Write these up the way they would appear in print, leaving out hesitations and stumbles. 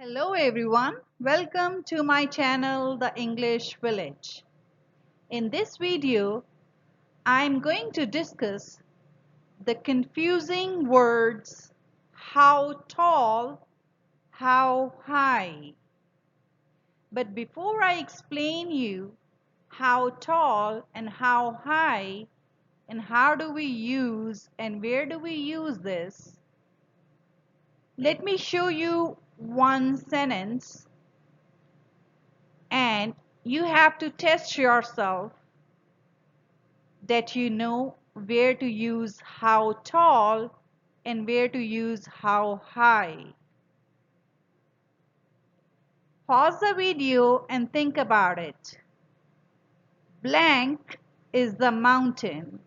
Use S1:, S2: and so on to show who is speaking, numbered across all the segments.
S1: Hello everyone, welcome to my channel The English Village. In this video, I am going to discuss the confusing words how tall, how high. But before I explain you how tall and how high and how do we use and where do we use this, let me show you one sentence and you have to test yourself that you know where to use how tall and where to use how high. Pause the video and think about it. Blank is the mountain.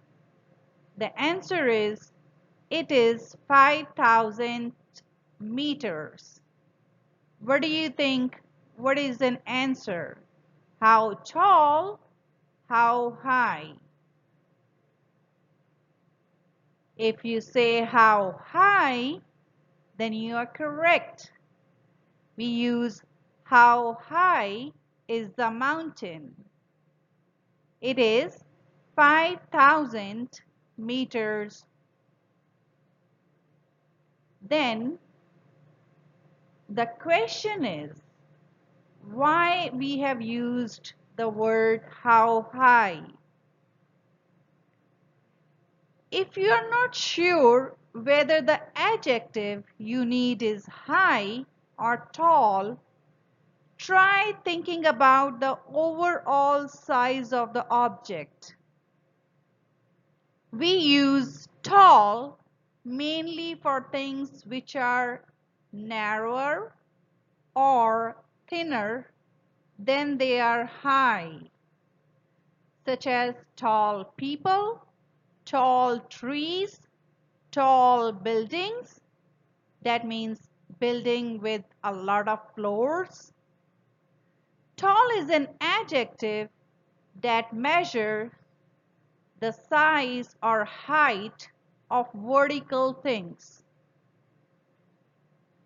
S1: The answer is it is 5,000 meters. What do you think? What is an answer? How tall? How high? If you say how high, then you are correct. We use how high is the mountain. It is 5,000 meters. Then the question is why we have used the word how high. If you are not sure whether the adjective you need is high or tall, try thinking about the overall size of the object. We use tall mainly for things which are narrower or thinner than they are high, such as tall people, tall trees, tall buildings. That means building with a lot of floors. Tall is an adjective that measures the size or height of vertical things.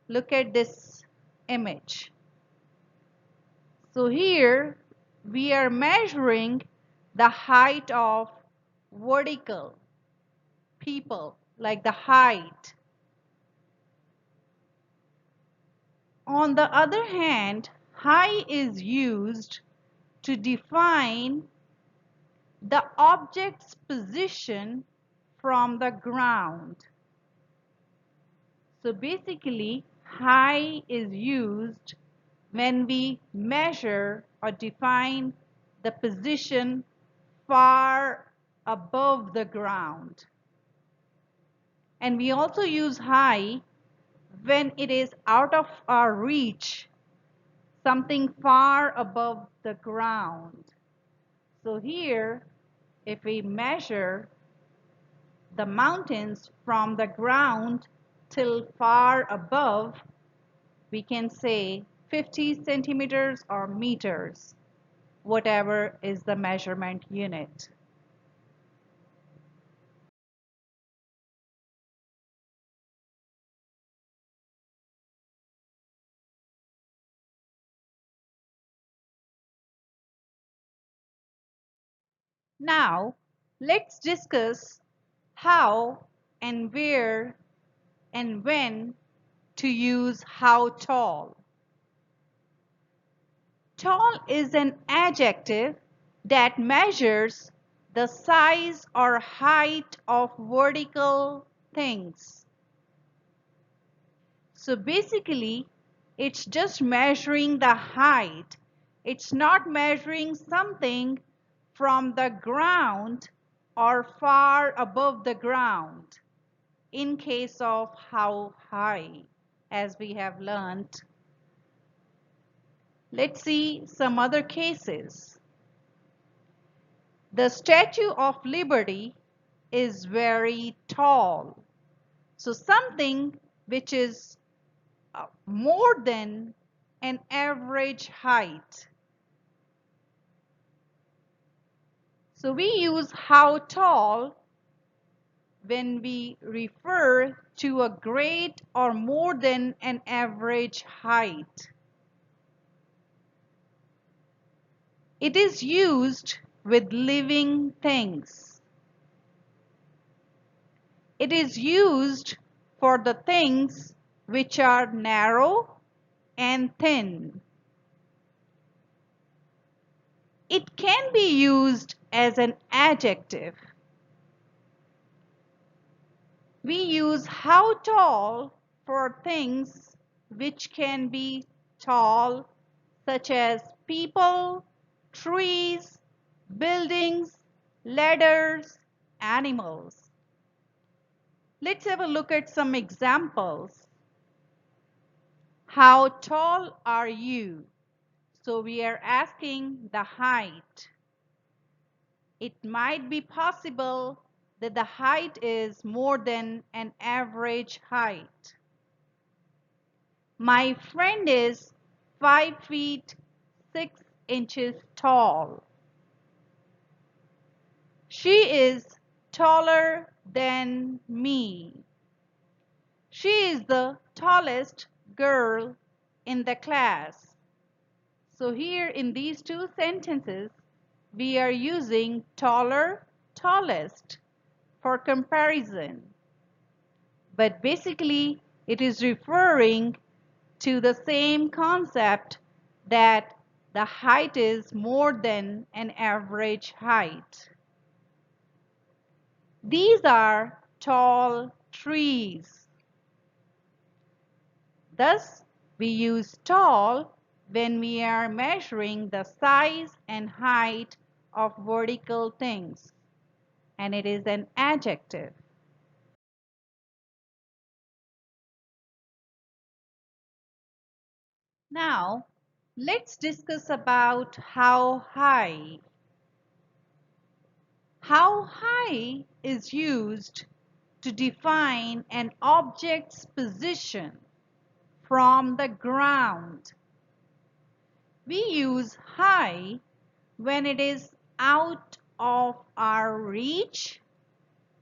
S1: Look at this image. So here we are measuring the height of vertical people, like the height. On the other hand, high is used to define the object's position from the ground. So basically, high is used when we measure or define the position far above the ground. And we also use high when it is out of our reach, something far above the ground. So here, if we measure the mountains from the ground till far above, we can say 50 centimeters or meters, whatever is the measurement unit. Now, let's discuss how and where and when to use how tall. Tall is an adjective that measures the size or height of vertical things. So basically, it's just measuring the height. It's not measuring something from the ground or far above the ground in case of how high, as we have learned. Let's see some other cases. The Statue of Liberty is very tall. So something which is more than an average height. So we use how tall when we refer to a great or more than an average height. It is used with living things. It is used for the things which are narrow and thin. It can be used as an adjective. We use how tall for things which can be tall, such as people, trees, buildings, ladders, animals. Let's have a look at some examples. How tall are you? So we are asking the height. It might be possible that the height is more than an average height. My friend is 5 feet 6 inches tall. She is taller than me. She is the tallest girl in the class. So here in these two sentences, we are using taller, tallest for comparison. But basically, it is referring to the same concept that the height is more than an average height. These are tall trees. Thus, we use tall when we are measuring the size and height of vertical things, and it is an adjective. Now, let's discuss about how high. How high is used to define an object's position from the ground. We use high when it is out of our reach,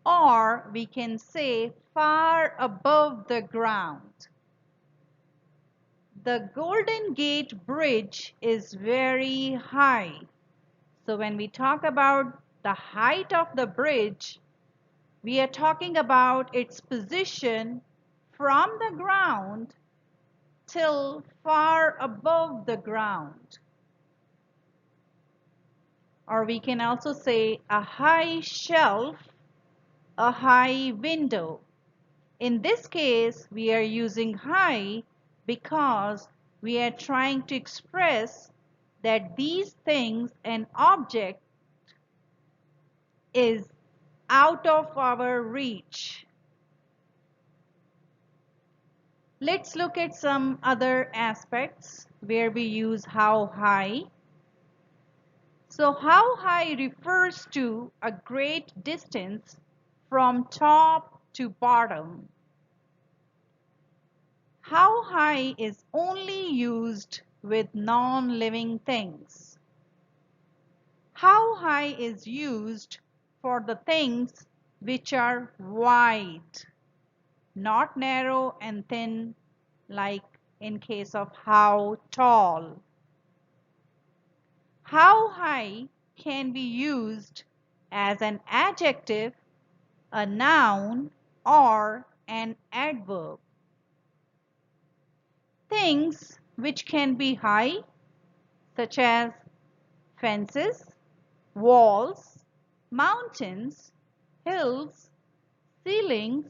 S1: or we can say far above the ground. The Golden Gate Bridge is very high. So when we talk about the height of the bridge, we are talking about its position from the ground till far above the ground. Or we can also say a high shelf, a high window. In this case, we are using high because we are trying to express that these things, an object, is out of our reach. Let's look at some other aspects where we use how high. So how high refers to a great distance from top to bottom. How high is only used with non-living things. How high is used for the things which are wide, not narrow and thin like in case of how tall. How high can be used as an adjective, a noun, or an adverb. Things which can be high, such as fences, walls, mountains, hills, ceilings,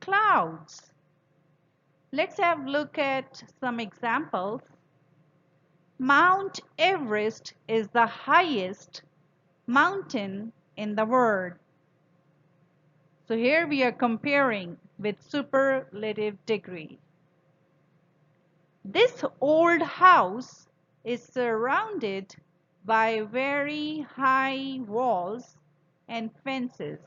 S1: clouds. Let's have a look at some examples. Mount Everest is the highest mountain in the world. So here we are comparing with superlative degree. This old house is surrounded by very high walls and fences.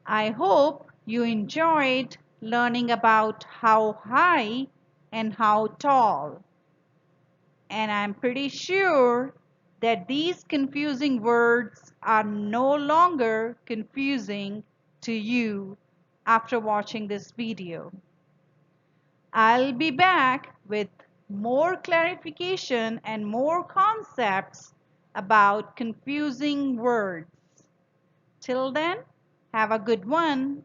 S1: I hope you enjoyed learning about how high and how tall. And I'm pretty sure that these confusing words are no longer confusing to you after watching this video. I'll be back with more clarification and more concepts about confusing words. Till then, have a good one.